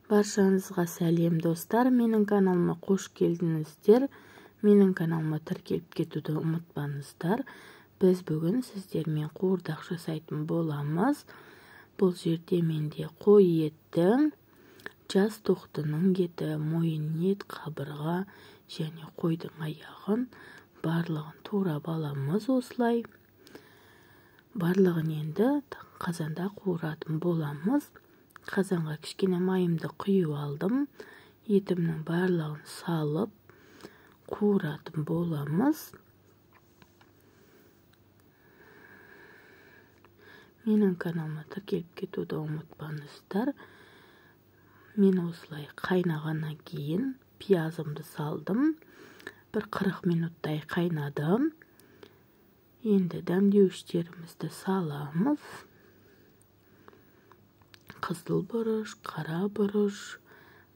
Баршаңызға сәлем достар, менің каналыма қош келдіңіздер. Менің каналыма тіркеліп кетуді ұмытпаңыздар. Біз бүгін сіздермен қуырдақ жасайтын боламыз. Бұл жерде менде қой еті, жас тоқтының еті, мойын ет, қабырға және қойдың аяғын барлығын турап аламыз осылай. Барлығын енді қазанда қуыратын боламыз. Қазанға кішкене майымды құйып алдым. Етімнің барлығын салып қуыратын боламыз. Менің каналыма тіркеліп кетуді ұмытпаңыздар. Мен осылай қайнағаннан кейін пиязымды салдым. Бір 40 минуттай қайнадым. Енді дәмдеуіштерімізді саламыз. Қызыл бұрыш, қара бұрыш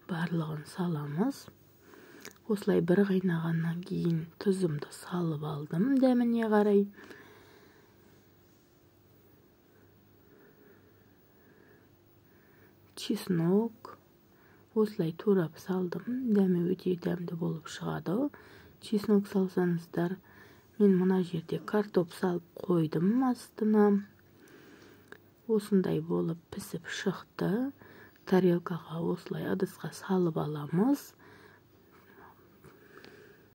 барлығын саламыз. Осылай бір қайнағаннан кейін тұзымды салып алдым дәміне қарай. Чеснок осылай турап салдым. Дәмі өте дәмді болып шығады. Чеснок салсаңыздар, мен мына жерде картоп салып қойдым астына. Осындай болып пісіп шықты. Тарелкаға осылай ыдысқа салып аламыз.